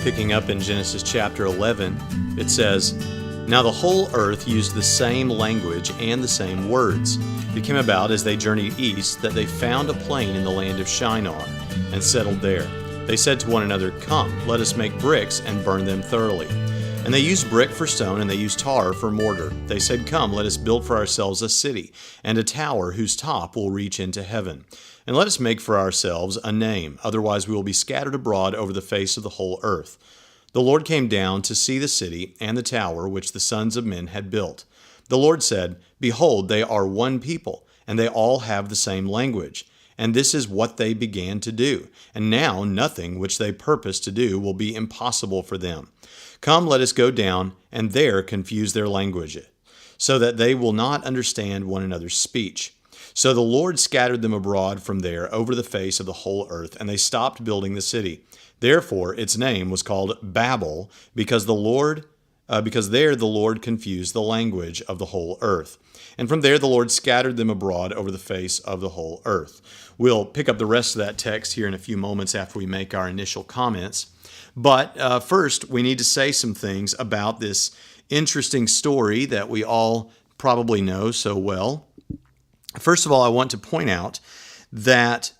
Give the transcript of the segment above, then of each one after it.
Picking up in Genesis chapter 11, it says, "Now the whole earth used the same language and the same words. It came about as they journeyed east that they found a plain in the land of Shinar and settled there. They said to one another, 'Come, let us make bricks and burn them thoroughly.' And they used brick for stone, and they used tar for mortar. They said, 'Come, let us build for ourselves a city, and a tower whose top will reach into heaven. And let us make for ourselves a name, otherwise we will be scattered abroad over the face of the whole earth.' The Lord came down to see the city and the tower which the sons of men had built. The Lord said, 'Behold, they are one people, and they all have the same language. And this is what they began to do. And now nothing which they purpose to do will be impossible for them. Come, let us go down, and there confuse their language, so that they will not understand one another's speech.' So the Lord scattered them abroad from there over the face of the whole earth, and they stopped building the city. Therefore its name was called Babel, because there the Lord confused the language of the whole earth. And from there the Lord scattered them abroad over the face of the whole earth." We'll pick up the rest of that text here in a few moments after we make our initial comments. But first, we need to say some things about this interesting story that we all probably know so well. First of all, I want to point out that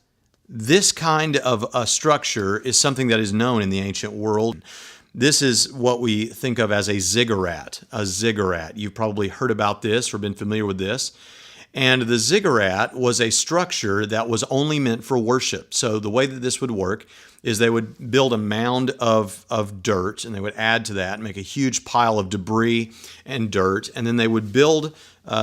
this kind of a structure is something that is known in the ancient world. This is what we think of as a ziggurat. A ziggurat. You've probably heard about this or been familiar with this. And the ziggurat was a structure that was only meant for worship. So the way that this would work is they would build a mound of dirt, and they would add to that, make a huge pile of debris and dirt, and then they would build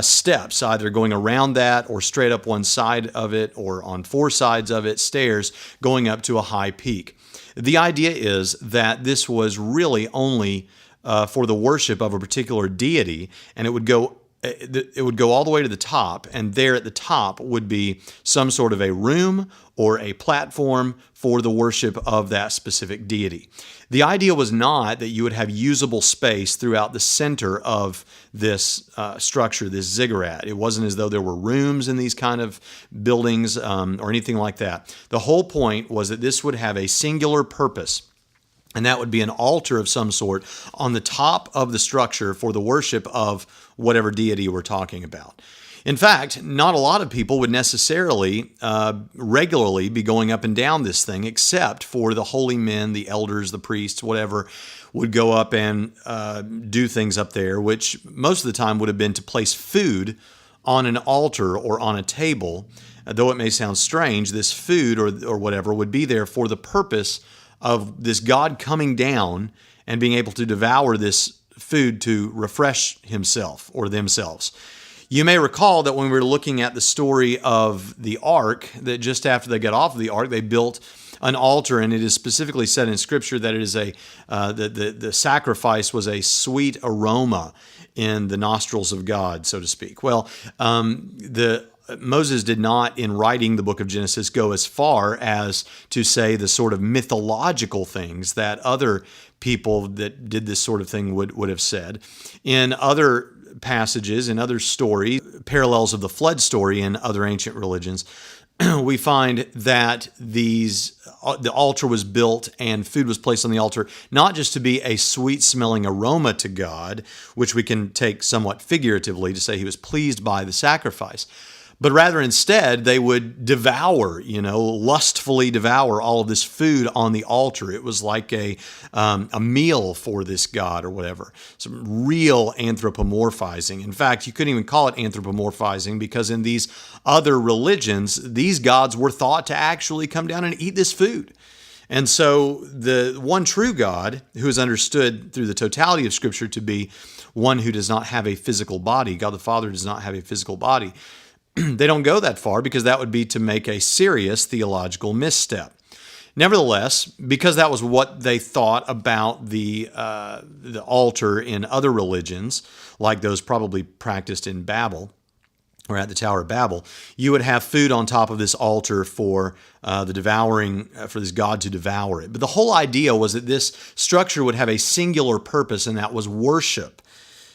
steps, either going around that or straight up one side of it or on four sides of it, stairs going up to a high peak. The idea is that this was really only for the worship of a particular deity, and it would go all the way to the top, and there at the top would be some sort of a room or a platform for the worship of that specific deity. The idea was not that you would have usable space throughout the center of this structure, this ziggurat. It wasn't as though there were rooms in these kind of buildings or anything like that. The whole point was that this would have a singular purpose, and that would be an altar of some sort on the top of the structure for the worship of whatever deity we're talking about. In fact, not a lot of people would necessarily regularly be going up and down this thing, except for the holy men, the elders, the priests, whatever, would go up and do things up there, which most of the time would have been to place food on an altar or on a table. Though it may sound strange, this food or whatever would be there for the purpose of this God coming down and being able to devour this food to refresh himself or themselves. You may recall that when we were looking at the story of the ark, that just after they got off of the ark, they built an altar, and it is specifically said in Scripture that it is the sacrifice was a sweet aroma in the nostrils of God, so to speak. Well, Moses did not, in writing the book of Genesis, go as far as to say the sort of mythological things that other people that did this sort of thing would have said. In other passages, in other stories, parallels of the flood story in other ancient religions, we find that the altar was built and food was placed on the altar, not just to be a sweet-smelling aroma to God, which we can take somewhat figuratively to say he was pleased by the sacrifice, but rather instead they would devour, lustfully devour all of this food on the altar. It was like a meal for this god or whatever. Some real anthropomorphizing. In fact, you couldn't even call it anthropomorphizing, because in these other religions, these gods were thought to actually come down and eat this food. And so the one true God, who is understood through the totality of Scripture to be one who does not have a physical body, God the Father does not have a physical body, they don't go that far, because that would be to make a serious theological misstep. Nevertheless, because that was what they thought about the altar in other religions, like those probably practiced in Babel or at the Tower of Babel, you would have food on top of this altar for the devouring, for this God to devour it. But the whole idea was that this structure would have a singular purpose, and that was worship.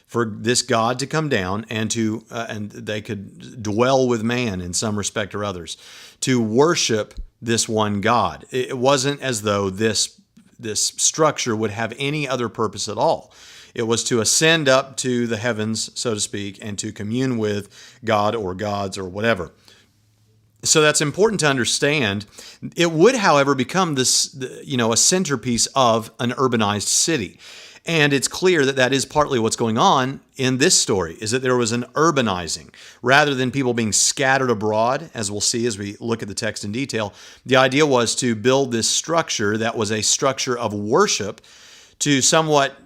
For this God to come down and they could dwell with man in some respect or others, to worship this one God. It wasn't as though this this structure would have any other purpose at all. It was to ascend up to the heavens, so to speak, and to commune with God or gods or whatever. So that's important to understand. It would, however, become this, a centerpiece of an urbanized city. And it's clear that that is partly what's going on in this story, is that there was an urbanizing. Rather than people being scattered abroad, as we'll see as we look at the text in detail, the idea was to build this structure that was a structure of worship to somewhat,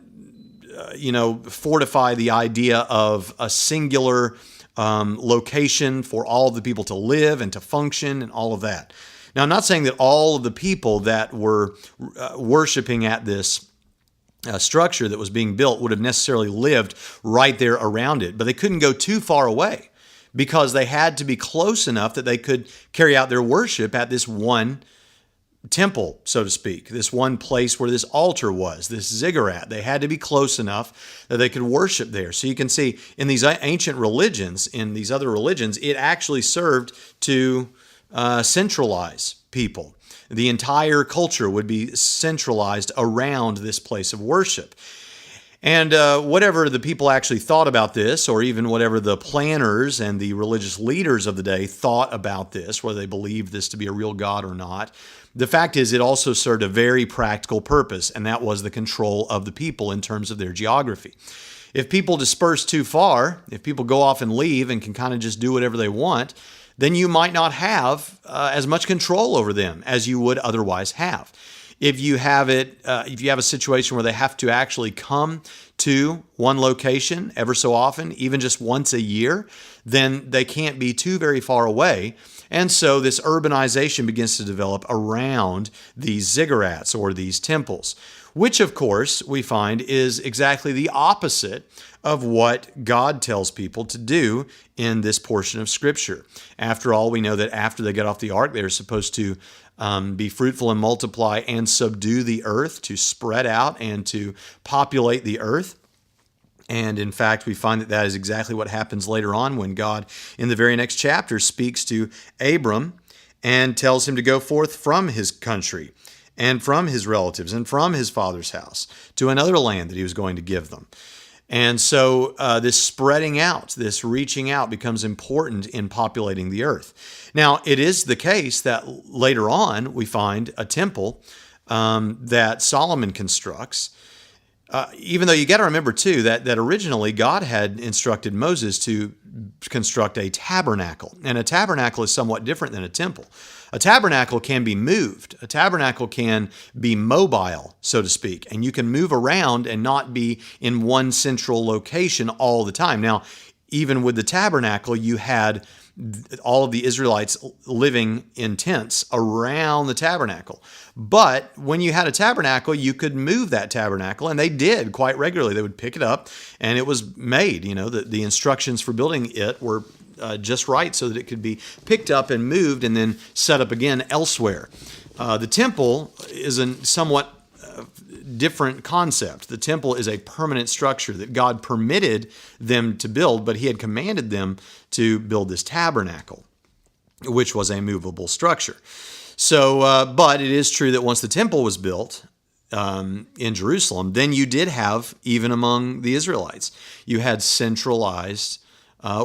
fortify the idea of a singular location for all of the people to live and to function and all of that. Now, I'm not saying that all of the people that were worshiping at this structure that was being built would have necessarily lived right there around it, but they couldn't go too far away because they had to be close enough that they could carry out their worship at this one temple, so to speak, this one place where this altar was, this ziggurat. They had to be close enough that they could worship there. So you can see in these ancient religions, in these other religions, it actually served to centralize people. The entire culture would be centralized around this place of worship. And whatever the people actually thought about this, or even whatever the planners and the religious leaders of the day thought about this, whether they believed this to be a real God or not, the fact is it also served a very practical purpose, and that was the control of the people in terms of their geography. If people disperse too far, if people go off and leave and can kind of just do whatever they want, then you might not have as much control over them as you would otherwise have. If you have a situation where they have to actually come to one location ever so often, even just once a year, then they can't be too very far away. And so this urbanization begins to develop around these ziggurats or these temples, which of course we find is exactly the opposite of what God tells people to do in this portion of Scripture. After all, we know that after they get off the ark, they're supposed to be fruitful and multiply and subdue the earth, to spread out and to populate the earth. And in fact, we find that that is exactly what happens later on when God, in the very next chapter, speaks to Abram and tells him to go forth from his country and from his relatives and from his father's house to another land that he was going to give them. And so this spreading out, this reaching out becomes important in populating the earth. Now, it is the case that later on we find a temple that Solomon constructs. Even though you got to remember, too, that originally God had instructed Moses to construct a tabernacle. And a tabernacle is somewhat different than a temple. A tabernacle can be moved. A tabernacle can be mobile, so to speak. And you can move around and not be in one central location all the time. Now, even with the tabernacle, you had all of the Israelites living in tents around the tabernacle. But when you had a tabernacle, you could move that tabernacle, and they did quite regularly. They would pick it up, and it was made. The instructions for building it were just right so that it could be picked up and moved and then set up again elsewhere. The temple is a somewhat different concept. The temple is a permanent structure that God permitted them to build, but he had commanded them to build this tabernacle, which was a movable structure. So, but it is true that once the temple was built in Jerusalem, then you did have, even among the Israelites, you had centralized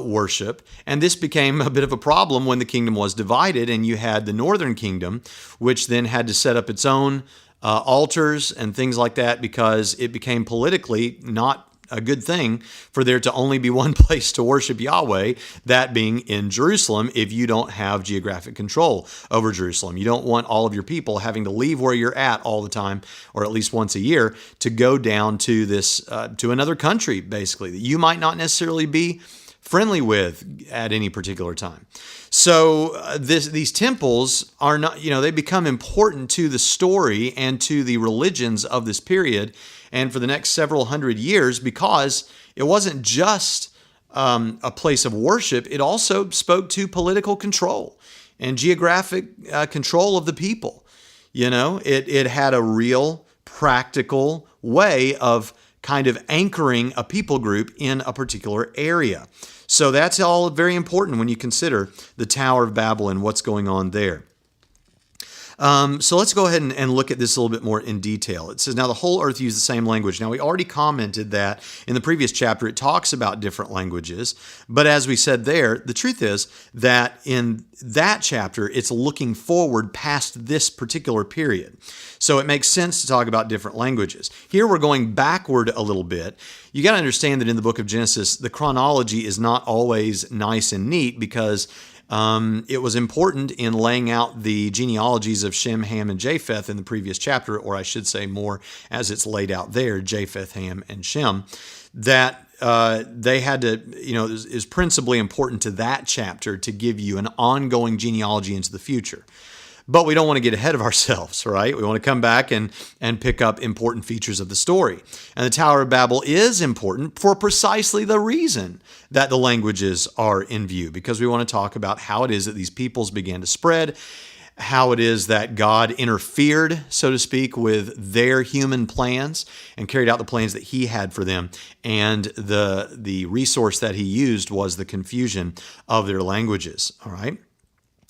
worship. And this became a bit of a problem when the kingdom was divided, and you had the northern kingdom, which then had to set up its own altars and things like that, because it became politically not a good thing for there to only be one place to worship Yahweh, that being in Jerusalem, if you don't have geographic control over Jerusalem. You don't want all of your people having to leave where you're at all the time, or at least once a year, to go down to this to another country, basically, that you might not necessarily be friendly with at any particular time. So these temples are not, they become important to the story and to the religions of this period and for the next several hundred years, because it wasn't just a place of worship. It also spoke to political control and geographic control of the people. It had a real practical way of kind of anchoring a people group in a particular area. So that's all very important when you consider the Tower of Babel and what's going on there. So let's go ahead and look at this a little bit more in detail. It says, now the whole earth used the same language. Now we already commented that in the previous chapter it talks about different languages, but as we said there, the truth is that in that chapter it's looking forward past this particular period. So it makes sense to talk about different languages. Here we're going backward a little bit. You got to understand that in the book of Genesis, the chronology is not always nice and neat because it was important in laying out the genealogies of Shem, Ham, and Japheth in the previous chapter, or I should say more as it's laid out there, Japheth, Ham, and Shem, that they had to, it was principally important to that chapter to give you an ongoing genealogy into the future. But we don't want to get ahead of ourselves, right? We want to come back and pick up important features of the story. And the Tower of Babel is important for precisely the reason that the languages are in view, because we want to talk about how it is that these peoples began to spread, how it is that God interfered, so to speak, with their human plans and carried out the plans that he had for them. And the resource that he used was the confusion of their languages, all right?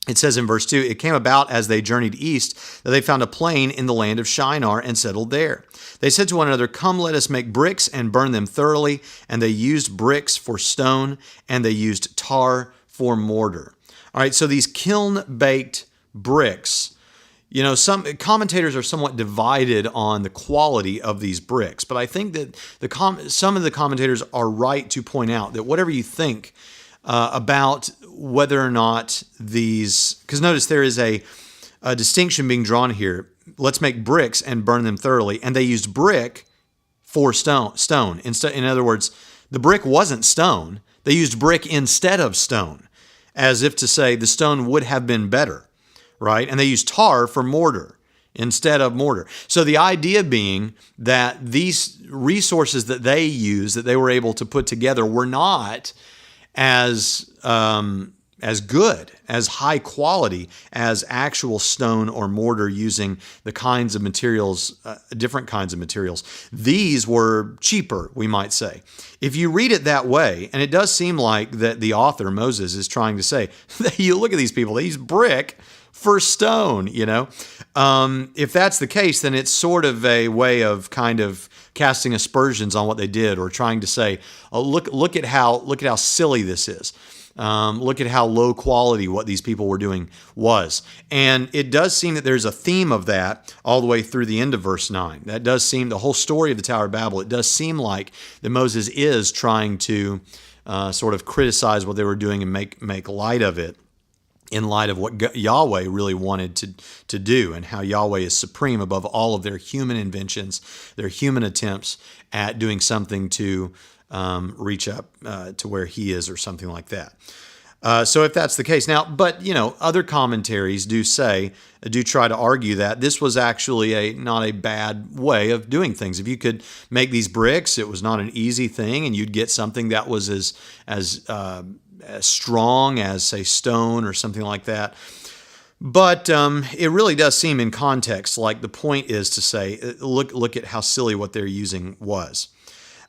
It says in verse 2, it came about as they journeyed east that they found a plain in the land of Shinar and settled there. They said to one another, come, let us make bricks and burn them thoroughly. And they used bricks for stone, and they used tar for mortar. All right, so these kiln-baked bricks, some commentators are somewhat divided on the quality of these bricks. But I think that some of the commentators are right to point out that whatever you think about whether or not these, because notice there is a distinction being drawn here. Let's make bricks and burn them thoroughly. And they used brick for stone. In other words, the brick wasn't stone. They used brick instead of stone, as if to say the stone would have been better, right? And they used tar for mortar instead of mortar. So the idea being that these resources that they used, that they were able to put together, were not as good, as high quality as actual stone or mortar using the kinds of materials, different kinds of materials. These were cheaper, we might say. If you read it that way, and it does seem like that the author, Moses, is trying to say, you look at these people, they use brick for stone, If that's the case, then it's sort of a way of kind of casting aspersions on what they did, or trying to say, oh, look at how silly this is. Look at how low quality what these people were doing was. And it does seem that there's a theme of that all the way through the end of verse 9. That does seem, the whole story of the Tower of Babel, it does seem like that Moses is trying to sort of criticize what they were doing and make light of it, in light of what Yahweh really wanted to do, and how Yahweh is supreme above all of their human inventions, their human attempts at doing something to reach up to where he is, or something like that. So if that's the case now, but other commentaries do try to argue that this was actually not a bad way of doing things. If you could make these bricks, it was not an easy thing, and you'd get something that was as strong as, say, stone or something like that. But it really does seem in context like the point is to say, look at how silly what they're using was.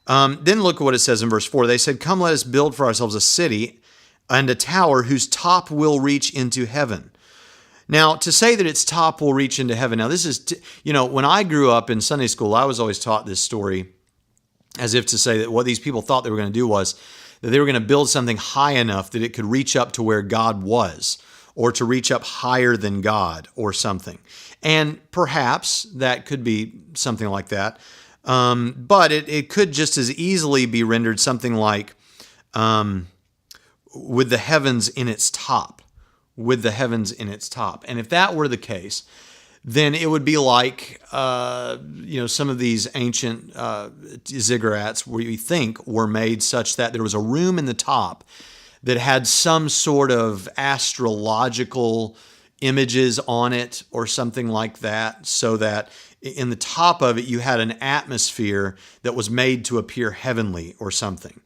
Then look at what it says in verse 4. They said, come, let us build for ourselves a city and a tower whose top will reach into heaven. Now, to say that its top will reach into heaven, now this is, when I grew up in Sunday school, I was always taught this story as if to say that what these people thought they were going to do was that they were going to build something high enough that it could reach up to where God was, or to reach up higher than God or something. And perhaps that could be something like that. But it could just as easily be rendered something like with the heavens in its top. With the heavens in its top. And if that were the case, then it would be like, some of these ancient ziggurats we think were made such that there was a room in the top that had some sort of astrological images on it or something like that, so that in the top of it you had an atmosphere that was made to appear heavenly or something.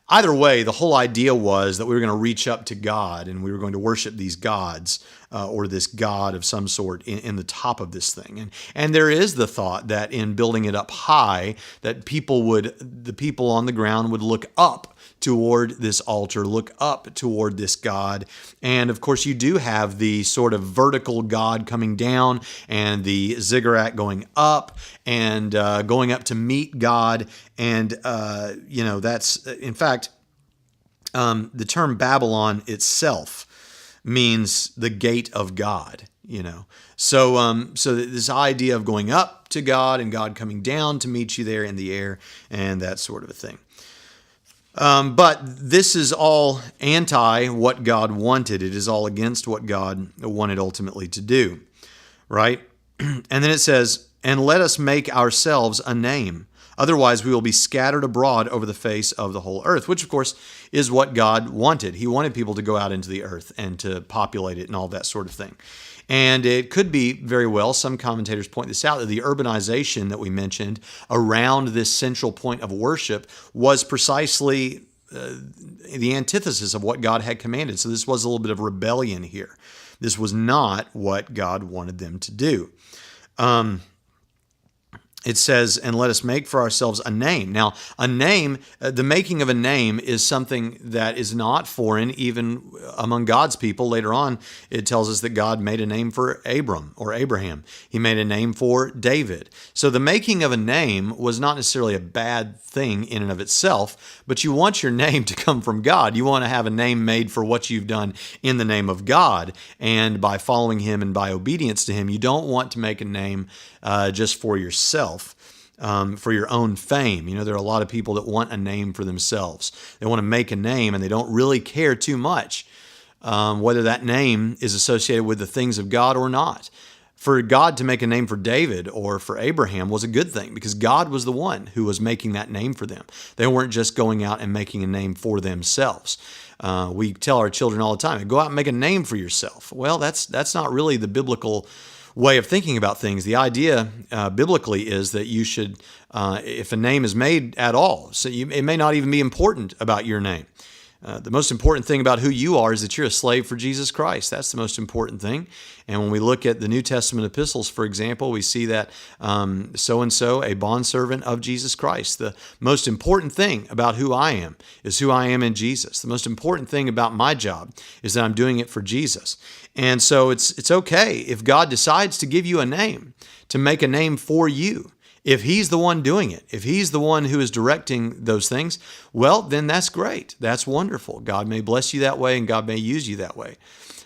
Either way, the whole idea was that we were going to reach up to God and we were going to worship these gods or this God of some sort in the top of this thing. And there is the thought that in building it up high, that the people on the ground would look up toward this altar, look up toward this God. And of course, you do have the sort of vertical God coming down and the ziggurat going up and going up to meet God. And, that's, in fact, the term Babylon itself means the gate of God. So this idea of going up to God and God coming down to meet you there in the air and that sort of a thing. But this is all anti what God wanted. It is all against what God wanted ultimately to do, right? And then it says, and let us make ourselves a name. Otherwise, we will be scattered abroad over the face of the whole earth, which, of course, is what God wanted. He wanted people to go out into the earth and to populate it and all that sort of thing. And it could be very well, some commentators point this out, that the urbanization that we mentioned around this central point of worship was precisely the antithesis of what God had commanded. So this was a little bit of rebellion here. This was not what God wanted them to do. It says, and let us make for ourselves a name. Now, a name, the making of a name is something that is not foreign even among God's people. Later on, it tells us that God made a name for Abram or Abraham. He made a name for David. So the making of a name was not necessarily a bad thing in and of itself, but you want your name to come from God. You want to have a name made for what you've done in the name of God. And by following Him and by obedience to Him, you don't want to make a name just for yourself. For your own fame. There are a lot of people that want a name for themselves. They want to make a name and they don't really care too much whether that name is associated with the things of God or not. For God to make a name for David or for Abraham was a good thing because God was the one who was making that name for them. They weren't just going out and making a name for themselves. We tell our children all the time, go out and make a name for yourself. Well, that's not really the biblical way of thinking about things. The idea biblically is that you should, if a name is made at all, so it may not even be important about your name. The most important thing about who you are is that you're a slave for Jesus Christ. That's the most important thing. And when we look at the New Testament epistles, for example, we see that so-and-so, a bondservant of Jesus Christ. The most important thing about who I am is who I am in Jesus. The most important thing about my job is that I'm doing it for Jesus. And so it's okay if God decides to give you a name, to make a name for you. If He's the one doing it, if He's the one who is directing those things, well, then that's great. That's wonderful. God may bless you that way and God may use you that way.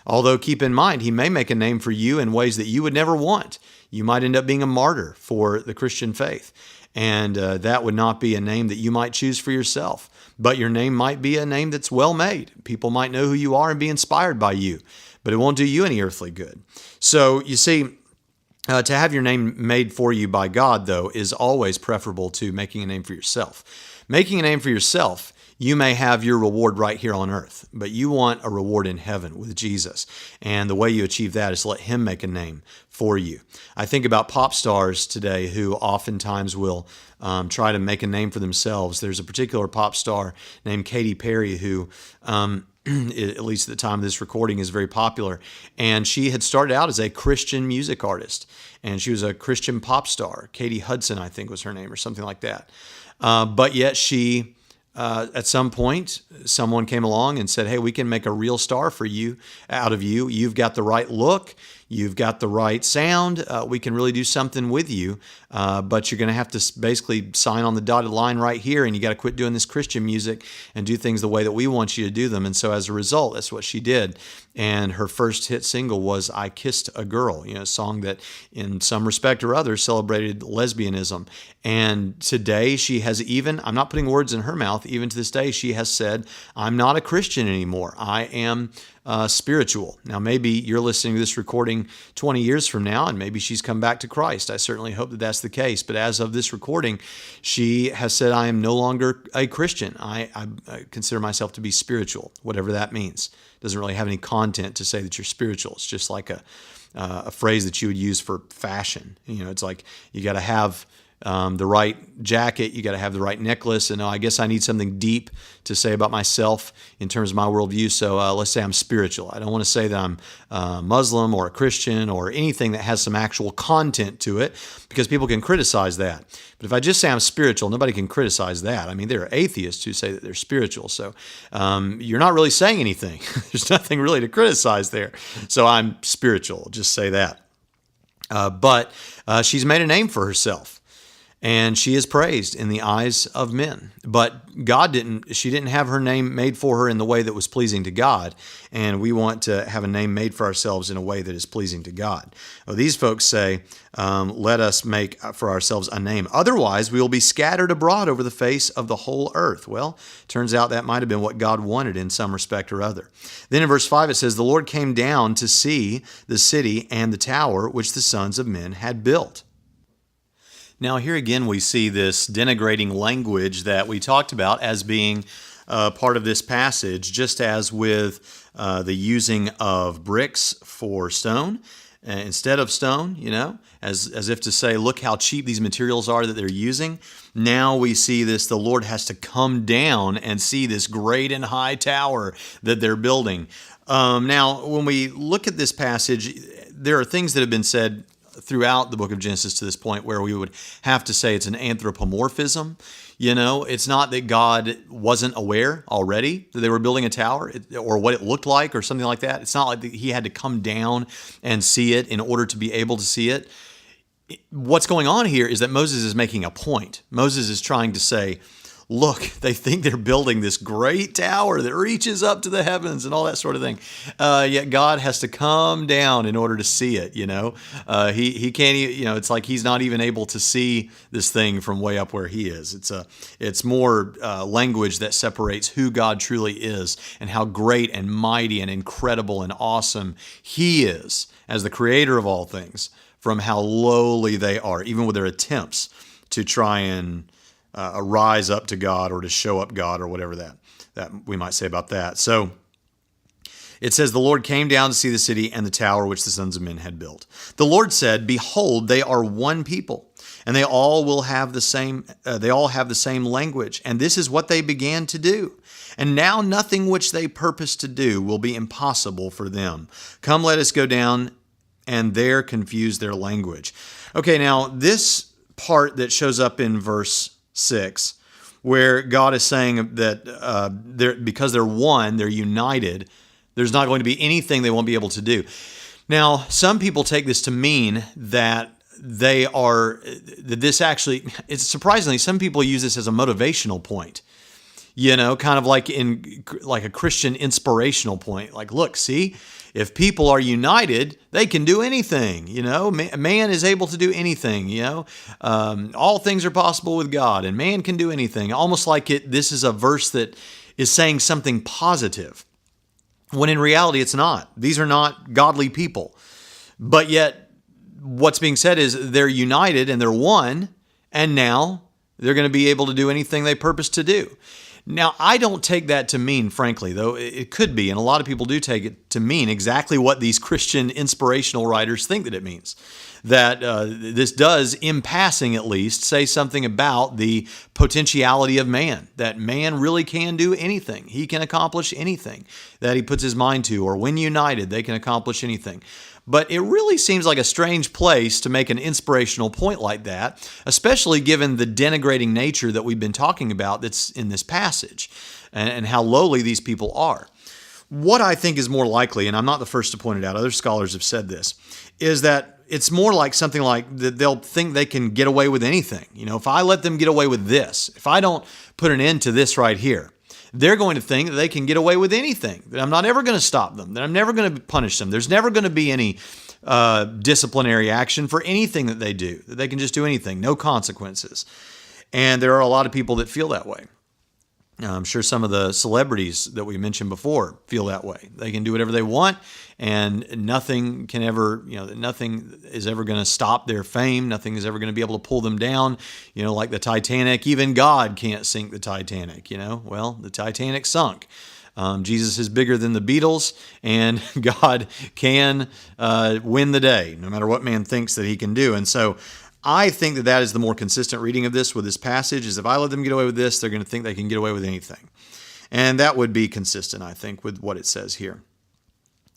Although keep in mind, He may make a name for you in ways that you would never want. You might end up being a martyr for the Christian faith. And that would not be a name that you might choose for yourself. But your name might be a name that's well made. People might know who you are and be inspired by you. But it won't do you any earthly good. So you see, to have your name made for you by God, though, is always preferable to making a name for yourself. Making a name for yourself, you may have your reward right here on earth, but you want a reward in heaven with Jesus. And the way you achieve that is to let Him make a name for you. I think about pop stars today who oftentimes will try to make a name for themselves. There's a particular pop star named Katy Perry who at least at the time of this recording, is very popular. And she had started out as a Christian music artist, and she was a Christian pop star. Katie Hudson, I think, was her name, or something like that. But yet she, at some point, someone came along and said, hey, we can make a real star for you, out of you. You've got the right look. You've got the right sound. We can really do something with you, but you're going to have to basically sign on the dotted line right here, and you got to quit doing this Christian music and do things the way that we want you to do them. And so as a result, that's what she did. And her first hit single was I Kissed a Girl, a song that in some respect or other celebrated lesbianism. And today she has even, I'm not putting words in her mouth, even to this day, she has said, I'm not a Christian anymore. I am spiritual. Now, maybe you're listening to this recording 20 years from now, and maybe she's come back to Christ. I certainly hope that that's the case. But as of this recording, she has said, I am no longer a Christian. I consider myself to be spiritual, whatever that means. It doesn't really have any content to say that you're spiritual. It's just like a phrase that you would use for fashion. It's like you got to have the right jacket, you got to have the right necklace, and I guess I need something deep to say about myself in terms of my worldview, so let's say I'm spiritual. I don't want to say that I'm Muslim or a Christian or anything that has some actual content to it, because people can criticize that. But if I just say I'm spiritual, nobody can criticize that. I mean, there are atheists who say that they're spiritual, so you're not really saying anything. There's nothing really to criticize there. So I'm spiritual, just say that. But she's made a name for herself, and she is praised in the eyes of men. But she didn't have her name made for her in the way that was pleasing to God, and we want to have a name made for ourselves in a way that is pleasing to God. Well, these folks say, let us make for ourselves a name. Otherwise, we will be scattered abroad over the face of the whole earth. Well, turns out that might have been what God wanted in some respect or other. Then in verse 5 it says, the Lord came down to see the city and the tower which the sons of men had built. Now, here again, we see this denigrating language that we talked about as being part of this passage, just as with the using of bricks for stone instead of stone, as if to say, look how cheap these materials are that they're using. Now we see this, the Lord has to come down and see this great and high tower that they're building. Now, when we look at this passage, there are things that have been said throughout the book of Genesis to this point where we would have to say it's an anthropomorphism. It's not that God wasn't aware already that they were building a tower or what it looked like or something like that. It's not like he had to come down and see it in order to be able to see it. What's going on here is that Moses is making a point. Moses is trying to say, look, they think they're building this great tower that reaches up to the heavens and all that sort of thing. Yet God has to come down in order to see it, He can't, it's like he's not even able to see this thing from way up where he is. It's more language that separates who God truly is and how great and mighty and incredible and awesome he is as the creator of all things, from how lowly they are, even with their attempts to try and rise up to God or to show up God or whatever that we might say about that. So it says, the Lord came down to see the city and the tower which the sons of men had built. The Lord said, behold, they are one people, and they all have the same language, and this is what they began to do. And now nothing which they purpose to do will be impossible for them. Come, let us go down and there confuse their language. Okay, now this part that shows up in verse 6, where God is saying that because they're one, they're united, there's not going to be anything they won't be able to do. Now, some people take this to mean that it's surprisingly, some people use this as a motivational point. Kind of like a Christian inspirational point. Like, look, see, if people are united, they can do anything. Man is able to do anything. All things are possible with God, and man can do anything. Almost like this is a verse that is saying something positive, when in reality it's not. These are not godly people, but yet what's being said is they're united and they're one, and now they're going to be able to do anything they purpose to do. Now, I don't take that to mean, frankly, though it could be, and a lot of people do take it to mean exactly what these Christian inspirational writers think that it means. That this does, in passing at least, say something about the potentiality of man, that man really can do anything. He can accomplish anything that he puts his mind to, or when united, they can accomplish anything. But it really seems like a strange place to make an inspirational point like that, especially given the denigrating nature that we've been talking about that's in this passage and how lowly these people are. What I think is more likely, and I'm not the first to point it out, other scholars have said this, is that it's more like something like that they'll think they can get away with anything. If I let them get away with this, if I don't put an end to this right here, they're going to think that they can get away with anything, that I'm not ever going to stop them, that I'm never going to punish them. There's never going to be any disciplinary action for anything that they do, that they can just do anything, no consequences. And there are a lot of people that feel that way. I'm sure some of the celebrities that we mentioned before feel that way. They can do whatever they want, and nothing is ever going to stop their fame. Nothing is ever going to be able to pull them down. Like the Titanic, even God can't sink the Titanic. Well, the Titanic sunk. Jesus is bigger than the Beatles, and God can win the day, no matter what man thinks that he can do. And so I think that is the more consistent reading of this with this passage, is if I let them get away with this, they're going to think they can get away with anything. And that would be consistent, I think, with what it says here.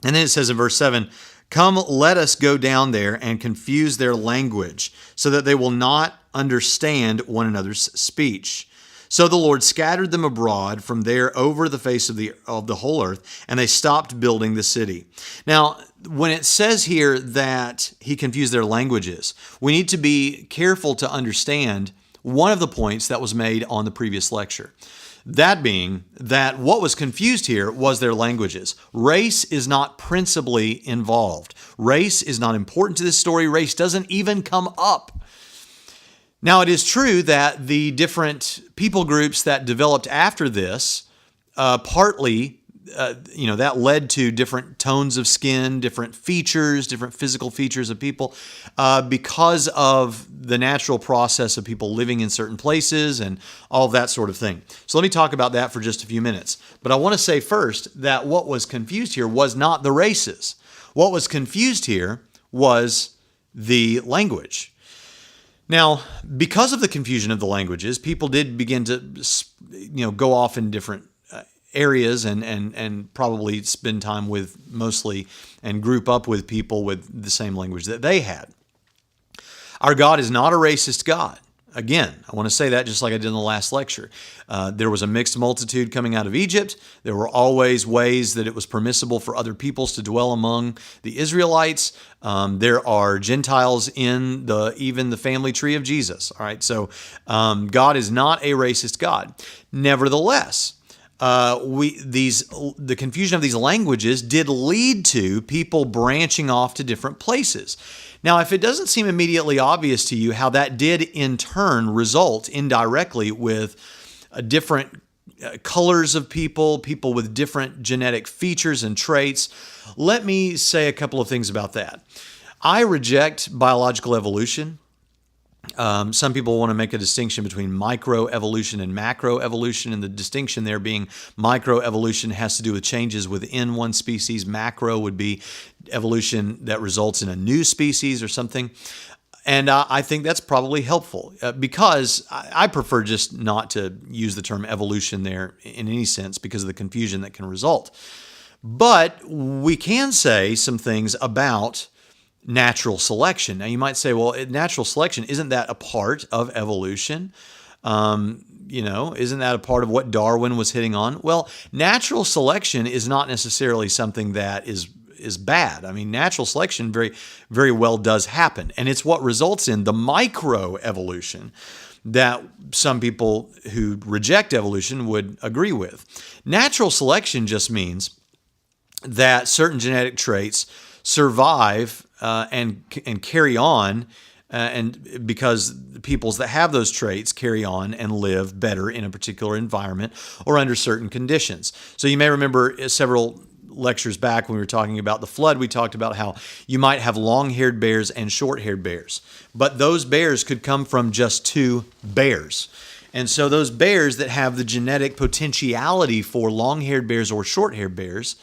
And then it says in verse 7, "Come, let us go down there and confuse their language, so that they will not understand one another's speech." So the Lord scattered them abroad from there over the face of the whole earth, and they stopped building the city. Now, when it says here that he confused their languages, we need to be careful to understand one of the points that was made on the previous lecture. That being that what was confused here was their languages. Race is not principally involved. Race is not important to this story. Race doesn't even come up. Now, it is true that the different people groups that developed after this, partly, that led to different tones of skin, different features, different physical features of people, because of the natural process of people living in certain places and all of that sort of thing. So let me talk about that for just a few minutes. But I want to say first that what was confused here was not the races. What was confused here was the language. Now, because of the confusion of the languages, people did begin to, go off in different areas and probably spend time with mostly and group up with people with the same language that they had. Our God is not a racist God. Again, I want to say that just like I did in the last lecture. There was a mixed multitude coming out of Egypt. There were always ways that it was permissible for other peoples to dwell among the Israelites. There are Gentiles in even the family tree of Jesus. All right, so God is not a racist God. Nevertheless, the confusion of these languages did lead to people branching off to different places. Now, if it doesn't seem immediately obvious to you how that did in turn result indirectly with different colors of people with different genetic features and traits, let me say a couple of things about that. I reject biological evolution. Some people want to make a distinction between microevolution and macroevolution, and the distinction there being microevolution has to do with changes within one species. Macro would be evolution that results in a new species or something. And I think that's probably helpful because I prefer just not to use the term evolution there in any sense because of the confusion that can result. But we can say some things about natural selection. Now, you might say, well, natural selection, isn't that a part of evolution? Isn't that a part of what Darwin was hitting on? Well, natural selection is not necessarily something that is bad. I mean, natural selection very, very well does happen. And it's what results in the microevolution that some people who reject evolution would agree with. Natural selection just means that certain genetic traits survive and carry on, and because the peoples that have those traits carry on and live better in a particular environment or under certain conditions. So you may remember several lectures back when we were talking about the flood, we talked about how you might have long-haired bears and short-haired bears, but those bears could come from just two bears. And so those bears that have the genetic potentiality for long-haired bears or short-haired bears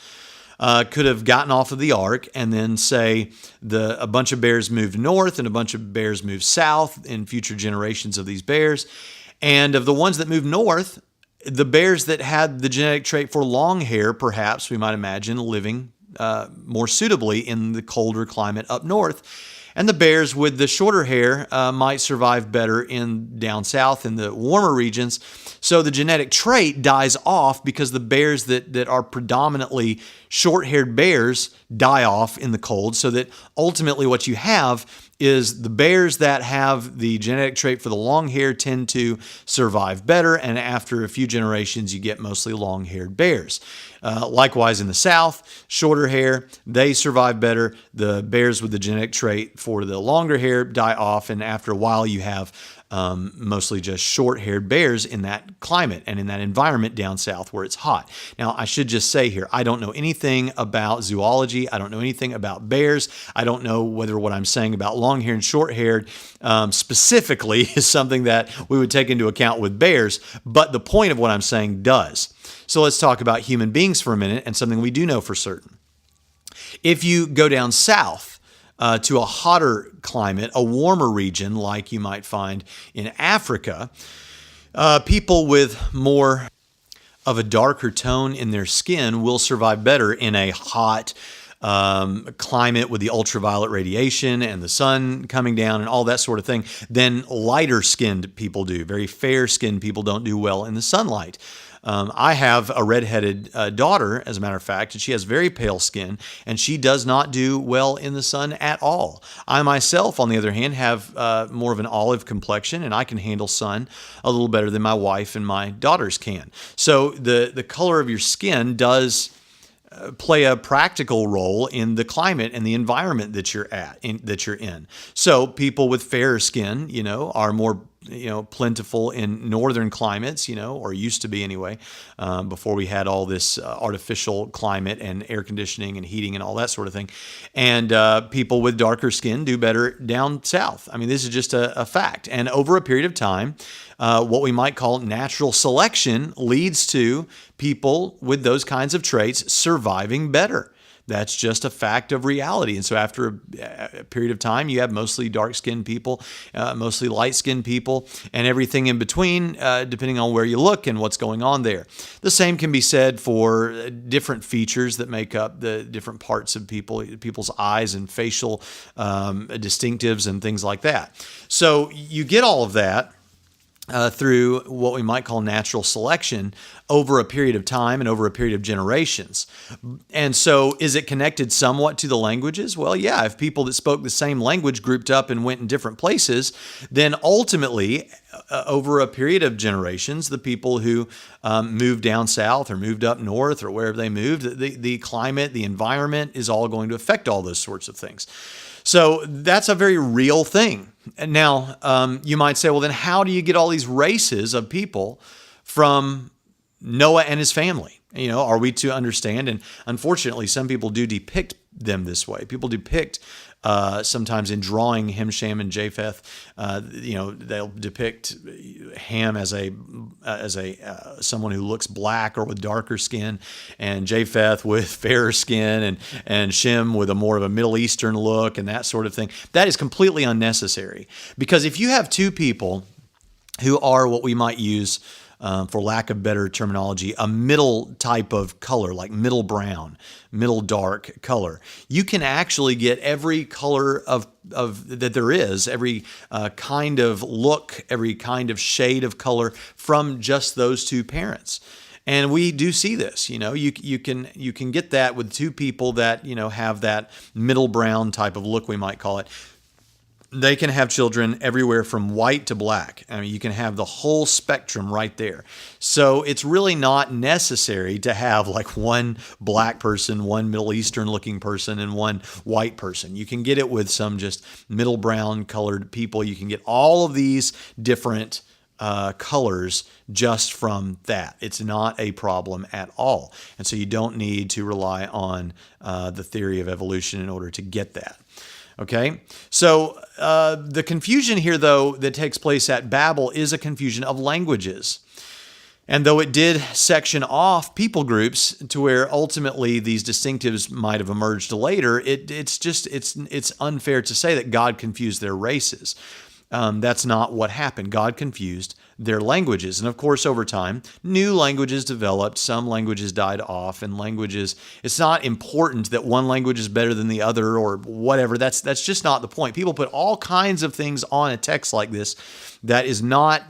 could have gotten off of the ark, and then say a bunch of bears moved north and a bunch of bears moved south in future generations of these bears. And of the ones that moved north, the bears that had the genetic trait for long hair, perhaps we might imagine living more suitably in the colder climate up north. And the bears with the shorter hair might survive better down south in the warmer regions. So the genetic trait dies off because the bears that are predominantly short-haired bears die off in the cold, so that ultimately what you have is the bears that have the genetic trait for the long hair tend to survive better, and after a few generations you get mostly long-haired bears. Likewise in the South, shorter hair, they survive better. The bears with the genetic trait for the longer hair die off, and after a while you have mostly just short-haired bears in that climate and in that environment down south where it's hot. Now, I should just say here, I don't know anything about zoology. I don't know anything about bears. I don't know whether what I'm saying about long-haired and short-haired specifically is something that we would take into account with bears, but the point of what I'm saying does. So let's talk about human beings for a minute and something we do know for certain. If you go down south, to a hotter climate, a warmer region like you might find in Africa, people with more of a darker tone in their skin will survive better in a hot climate with the ultraviolet radiation and the sun coming down and all that sort of thing than lighter skinned people do. Very fair skinned people don't do well in the sunlight. I have a redheaded daughter, as a matter of fact, and she has very pale skin, and she does not do well in the sun at all. I myself, on the other hand, have more of an olive complexion, and I can handle sun a little better than my wife and my daughters can. So the color of your skin does play a practical role in the climate and the environment that you're in. So people with fairer skin, are more plentiful in northern climates, or used to be anyway, before we had all this artificial climate and air conditioning and heating and all that sort of thing. And people with darker skin do better down south. I mean, this is just a fact. And over a period of time, what we might call natural selection leads to people with those kinds of traits surviving better. That's just a fact of reality. And so after a period of time, you have mostly dark-skinned people, mostly light-skinned people, and everything in between, depending on where you look and what's going on there. The same can be said for different features that make up the different parts of people's eyes and facial distinctives and things like that. So you get all of that through what we might call natural selection over a period of time and over a period of generations. And so is it connected somewhat to the languages? Well, yeah, if people that spoke the same language grouped up and went in different places, then ultimately, over a period of generations, the people who moved down south or moved up north or wherever they moved, the climate, the environment is all going to affect all those sorts of things. So that's a very real thing. And now, you might say, well, then how do you get all these races of people from Noah and his family? Are we to understand? And unfortunately, some people do depict them this way. People depict sometimes in drawing Ham, Shem, and Japheth, they'll depict Ham as someone who looks black or with darker skin, and Japheth with fairer skin, and Shem with a more of a Middle Eastern look and that sort of thing. That is completely unnecessary, because if you have two people who are what we might use, for lack of better terminology, a middle type of color, like middle brown, middle dark color, you can actually get every color of that there is, every kind of look, every kind of shade of color from just those two parents. And we do see this. You can get that with two people that have that middle brown type of look, we might call it. They can have children everywhere from white to black. I mean, you can have the whole spectrum right there. So it's really not necessary to have like one black person, one Middle Eastern looking person, and one white person. You can get it with some just middle brown colored people. You can get all of these different colors just from that. It's not a problem at all. And so you don't need to rely on the theory of evolution in order to get that. Okay, so the confusion here, though, that takes place at Babel is a confusion of languages. And though it did section off people groups to where ultimately these distinctives might have emerged later, it's unfair to say that God confused their races. That's not what happened. God confused their languages. And of course, over time, new languages developed. Some languages died off, and it's not important that one language is better than the other or whatever. That's just not the point. People put all kinds of things on a text like this that is not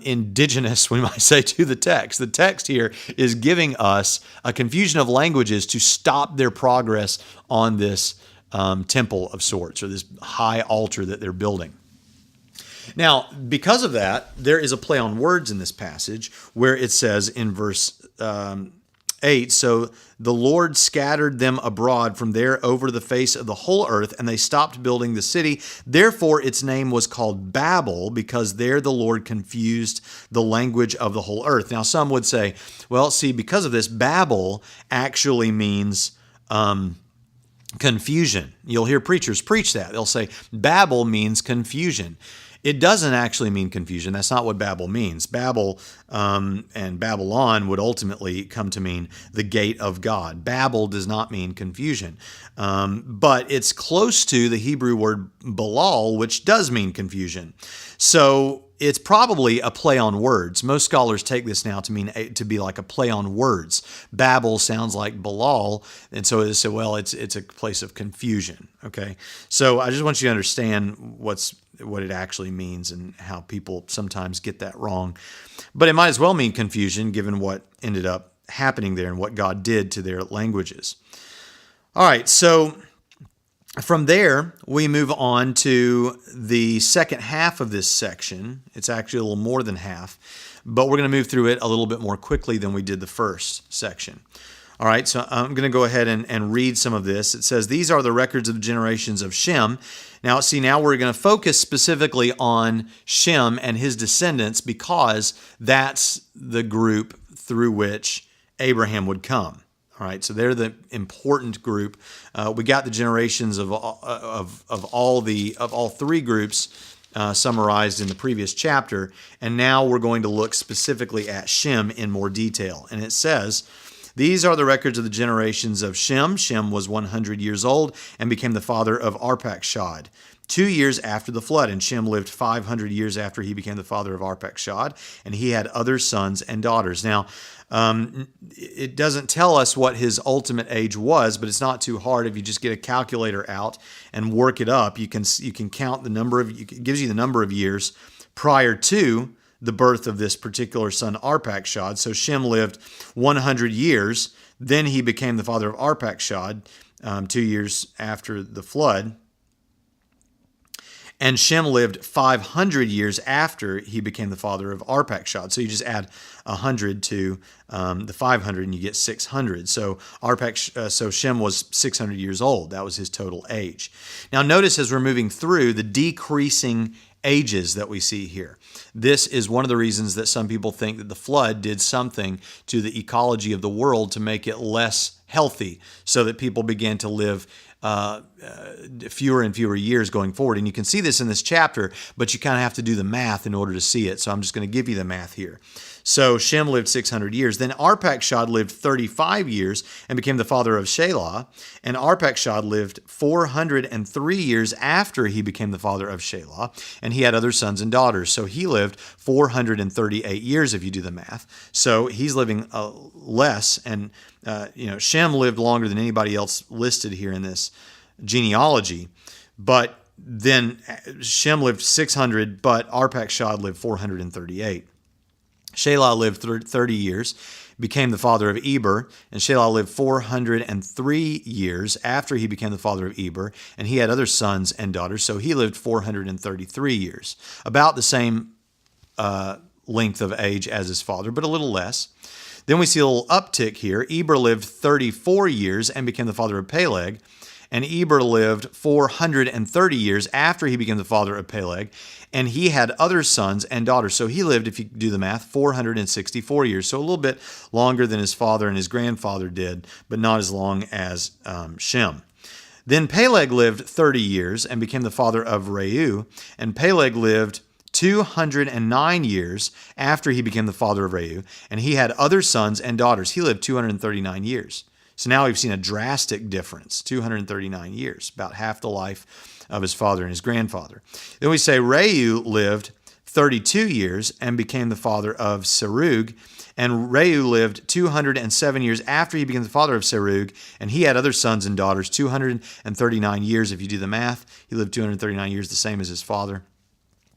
indigenous, we might say, to the text. The text here is giving us a confusion of languages to stop their progress on this temple of sorts, or this high altar that they're building. Now, because of that, there is a play on words in this passage where it says in verse 8, so the Lord scattered them abroad from there over the face of the whole earth, and they stopped building the city. Therefore, its name was called Babel, because there the Lord confused the language of the whole earth. Now, some would say, well, see, because of this, Babel actually means confusion. You'll hear preachers preach that. They'll say Babel means confusion. It doesn't actually mean confusion. That's not what Babel means. Babel and Babylon would ultimately come to mean the gate of God. Babel does not mean confusion. But it's close to the Hebrew word balal, which does mean confusion. So it's probably a play on words. Most scholars take this now to mean to be like a play on words. Babel sounds like balal, and so they say, well, it's a place of confusion. Okay, so I just want you to understand what it actually means and how people sometimes get that wrong. But it might as well mean confusion, given what ended up happening there and what God did to their languages. All right, so from there, we move on to the second half of this section. It's actually a little more than half, but we're going to move through it a little bit more quickly than we did the first section. All right, so I'm going to go ahead and read some of this. It says, these are the records of the generations of Shem. Now we're going to focus specifically on Shem and his descendants because that's the group through which Abraham would come. All right, so they're the important group. We got the generations of all three groups summarized in the previous chapter, and now we're going to look specifically at Shem in more detail. And it says, these are the records of the generations of Shem. Shem was 100 years old and became the father of Arpachshad 2 years after the flood. And Shem lived 500 years after he became the father of Arpachshad, and he had other sons and daughters. Now, it doesn't tell us what his ultimate age was, but it's not too hard if you just get a calculator out and work it up. You can count the number of, it gives you the number of years prior to the birth of this particular son Arpachshad. So Shem lived 100 years, then he became the father of Arpachshad 2 years after the flood. And Shem lived 500 years after he became the father of Arpachshad. So you just add 100 to the 500 and you get 600. So Shem was 600 years old. That was his total age. Now notice as we're moving through the decreasing ages that we see here. This is one of the reasons that some people think that the flood did something to the ecology of the world to make it less healthy so that people began to live fewer and fewer years going forward. And you can see this in this chapter, but you kind of have to do the math in order to see it. So I'm just going to give you the math here. So Shem lived 600 years. Then Arpachshad lived 35 years and became the father of Shelah. And Arpachshad lived 403 years after he became the father of Shelah. And he had other sons and daughters. So he lived 438 years if you do the math. So he's living less. And Shem lived longer than anybody else listed here in this genealogy. But then Shem lived 600, but Arpachshad lived 438. Shelah lived 30 years, became the father of Eber, and Shelah lived 403 years after he became the father of Eber, and he had other sons and daughters, so he lived 433 years, about the same length of age as his father, but a little less. Then we see a little uptick here. Eber lived 34 years and became the father of Peleg, and Eber lived 430 years after he became the father of Peleg, and he had other sons and daughters. So he lived, if you do the math, 464 years. So a little bit longer than his father and his grandfather did, but not as long as Shem. Then Peleg lived 30 years and became the father of Reu, and Peleg lived 209 years after he became the father of Reu, and he had other sons and daughters. He lived 239 years. So now we've seen a drastic difference, 239 years, about half the life of his father and his grandfather. Then we say Reu lived 32 years and became the father of Serug, and Reu lived 207 years after he became the father of Serug, and he had other sons and daughters, 239 years. If you do the math, he lived 239 years, the same as his father.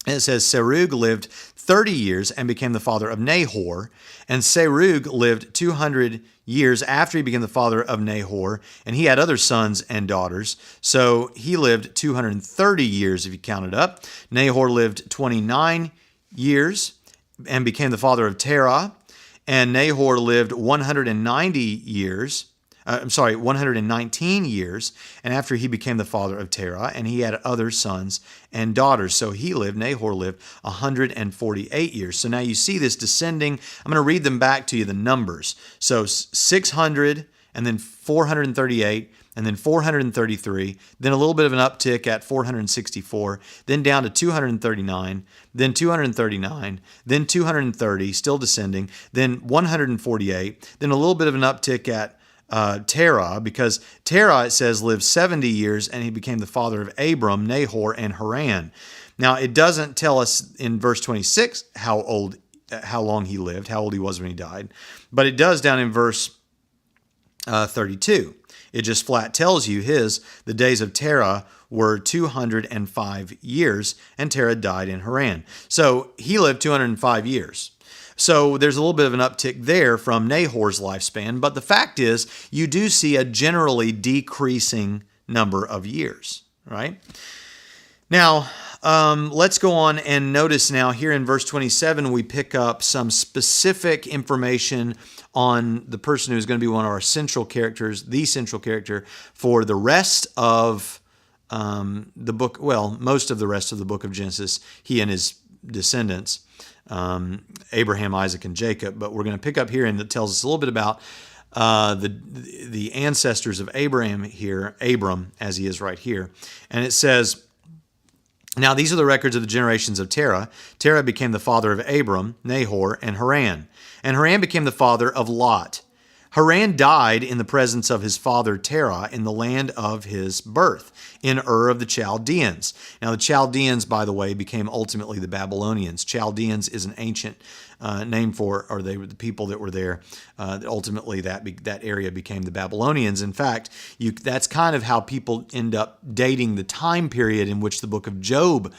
And it says Serug lived 30 years and became the father of Nahor, and Serug lived 200 years after he became the father of Nahor, and he had other sons and daughters. So he lived 230 years if you count it up. Nahor lived 29 years and became the father of Terah, and Nahor lived 119 years, and after he became the father of Terah, and he had other sons and daughters. So Nahor lived 148 years. So now you see this descending. I'm going to read them back to you, the numbers. So 600 and then 438, and then 433, then a little bit of an uptick at 464, then down to 239, then 239, then 230, still descending, then 148, then a little bit of an uptick at Terah, because Terah, it says, lived 70 years, and he became the father of Abram, Nahor, and Haran. Now, it doesn't tell us in verse 26 how long he lived, how old he was when he died, but it does down in verse 32. It just flat tells you the days of Terah were 205 years, and Terah died in Haran. So he lived 205 years. So there's a little bit of an uptick there from Nahor's lifespan, but the fact is you do see a generally decreasing number of years, right? Now, let's go on and notice now here in verse 27, we pick up some specific information on the person who's going to be one of our central characters, the central character for the rest of the book, well, most of the rest of the book of Genesis, he and his descendants, Abraham, Isaac, and Jacob. But we're going to pick up here, and it tells us a little bit about the ancestors of Abraham here, Abram, as he is right here. And it says, now these are the records of the generations of Terah. Terah became the father of Abram, Nahor, and Haran. And Haran became the father of Lot. Haran died in the presence of his father Terah in the land of his birth, in Ur of the Chaldeans. Now the Chaldeans, by the way, became ultimately the Babylonians. Chaldeans is an ancient name for, or they were the people that were there. Ultimately, that area became the Babylonians. In fact, that's kind of how people end up dating the time period in which the book of Job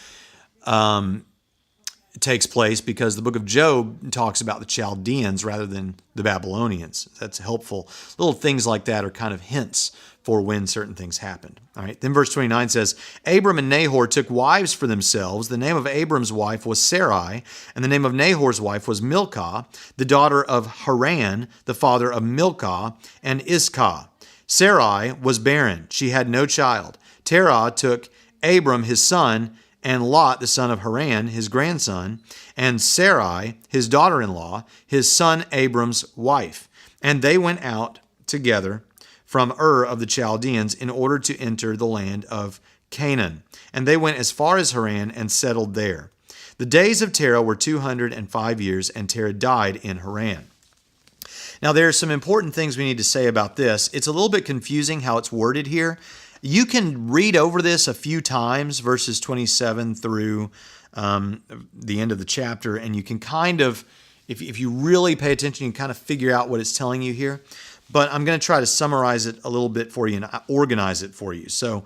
takes place, because the book of Job talks about the Chaldeans rather than the Babylonians. That's helpful. Little things like that are kind of hints for when certain things happened. All right. Then verse 29 says, Abram and Nahor took wives for themselves. The name of Abram's wife was Sarai, and the name of Nahor's wife was Milcah, the daughter of Haran, the father of Milcah and Iscah. Sarai was barren. She had no child. Terah took Abram his son, and Lot, the son of Haran, his grandson, and Sarai, his daughter-in-law, his son Abram's wife. And they went out together from Ur of the Chaldeans in order to enter the land of Canaan. And they went as far as Haran and settled there. The days of Terah were 205 years, and Terah died in Haran. Now, there are some important things we need to say about this. It's a little bit confusing how it's worded here. You can read over this a few times, verses 27 through the end of the chapter, and you can kind of, if you really pay attention, you can kind of figure out what it's telling you here. But I'm going to try to summarize it a little bit for you and organize it for you. So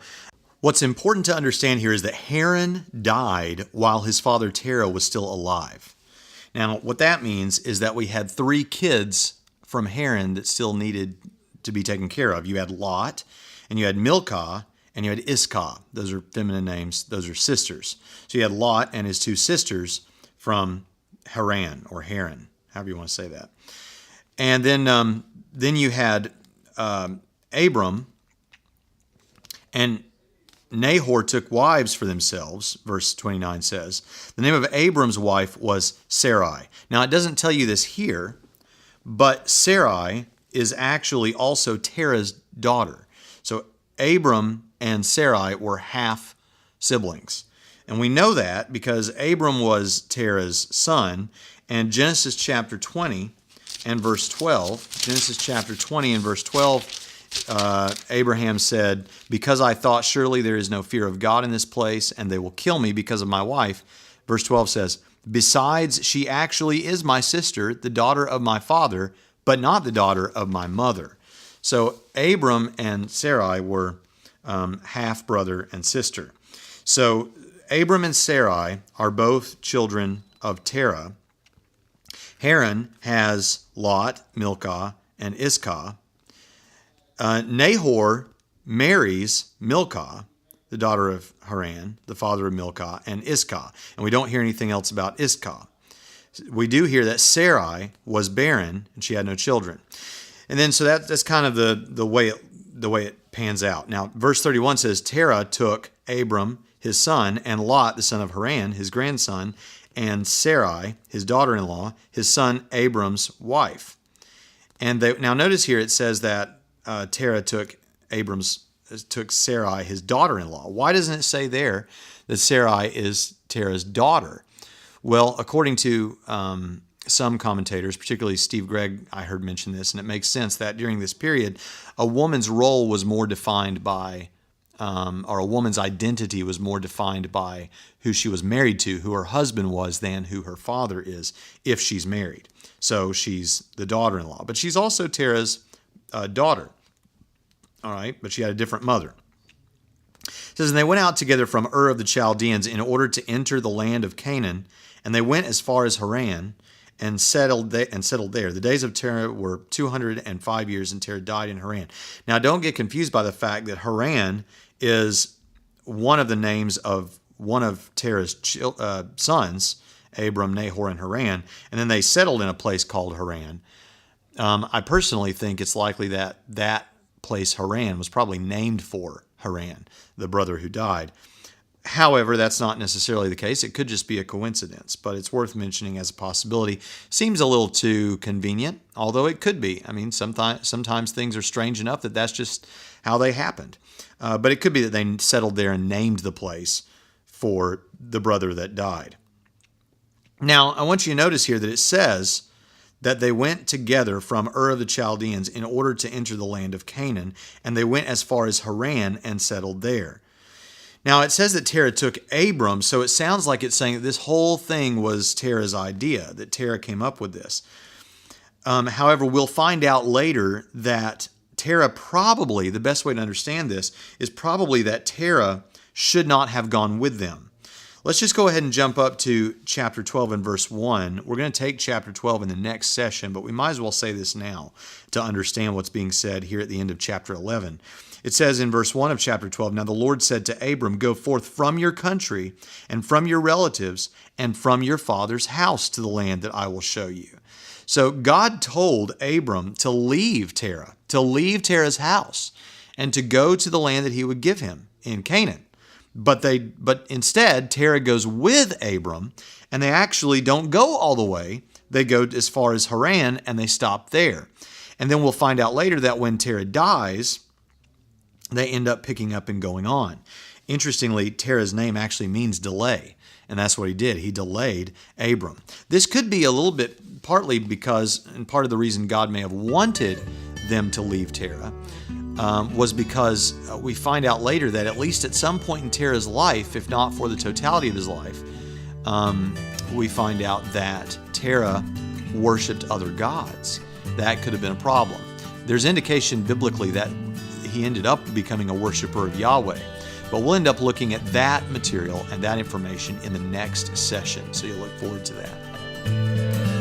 what's important to understand here is that Haran died while his father Terah was still alive. Now, what that means is that we had 3 kids from Haran that still needed to be taken care of. You had Lot, and you had Milcah, and you had Iscah. Those are feminine names. Those are sisters. So you had Lot and his 2 sisters from Haran, or Haran, however you want to say that. And then you had Abram, and Nahor took wives for themselves, verse 29 says. The name of Abram's wife was Sarai. Now, it doesn't tell you this here, but Sarai is actually also Terah's daughter. So Abram and Sarai were half siblings. And we know that because Abram was Terah's son, and Genesis chapter 20 and verse 12, Genesis chapter 20 and verse 12, Abraham said, because I thought surely there is no fear of God in this place, and they will kill me because of my wife. Verse 12 says, besides, she actually is my sister, the daughter of my father, but not the daughter of my mother. So Abram and Sarai were half brother and sister. So Abram and Sarai are both children of Terah. Haran has Lot, Milcah, and Iscah. Nahor marries Milcah, the daughter of Haran, the father of Milcah, and Iscah. And we don't hear anything else about Iscah. We do hear that Sarai was barren and she had no children. And then so that's kind of the way it pans out. Now, verse 31 says, Terah took Abram, his son, and Lot, the son of Haran, his grandson, and Sarai, his daughter-in-law, his son Abram's wife. And now notice here it says that Terah took Sarai, his daughter-in-law. Why doesn't it say there that Sarai is Terah's daughter? Well, according to some commentators, particularly Steve Gregg, I heard mention this, and it makes sense that during this period, a woman's role was more defined by, or a woman's identity was more defined by who she was married to, who her husband was, than who her father is, if she's married. So she's the daughter-in-law. But she's also Terah's daughter. All right, but she had a different mother. It says, and they went out together from Ur of the Chaldeans in order to enter the land of Canaan, and they went as far as Haran, and settled there. The days of Terah were 205 years, and Terah died in Haran. Now, don't get confused by the fact that Haran is one of the names of one of Terah's sons, Abram, Nahor, and Haran, and then they settled in a place called Haran. I personally think it's likely that that place, Haran, was probably named for Haran, the brother who died. However, that's not necessarily the case. It could just be a coincidence, but it's worth mentioning as a possibility. Seems a little too convenient, although it could be. I mean, sometimes things are strange enough that that's just how they happened. But it could be that they settled there and named the place for the brother that died. Now, I want you to notice here that it says that they went together from Ur of the Chaldeans in order to enter the land of Canaan, and they went as far as Haran and settled there. Now, it says that Terah took Abram, so it sounds like it's saying that this whole thing was Terah's idea, that Terah came up with this. However, we'll find out later that Terah probably, the best way to understand this, is probably that Terah should not have gone with them. Let's just go ahead and jump up to chapter 12 and verse 1. We're going to take chapter 12 in the next session, but we might as well say this now to understand what's being said here at the end of chapter 11. It says in verse 1 of chapter 12, now the Lord said to Abram, go forth from your country and from your relatives and from your father's house to the land that I will show you. So God told Abram to leave Terah's house, and to go to the land that he would give him in Canaan. But instead, Terah goes with Abram, and they actually don't go all the way. They go as far as Haran, and they stop there. And then we'll find out later that when Terah dies, they end up picking up and going on. Interestingly, Terah's name actually means delay, and that's what he did. He delayed Abram. This could be a little bit partly because, and part of the reason God may have wanted them to leave Terah, was because we find out later that at least at some point in Terah's life, if not for the totality of his life, we find out that Terah worshipped other gods. That could have been a problem. There's indication biblically that he ended up becoming a worshiper of Yahweh. But we'll end up looking at that material and that information in the next session. So you'll look forward to that.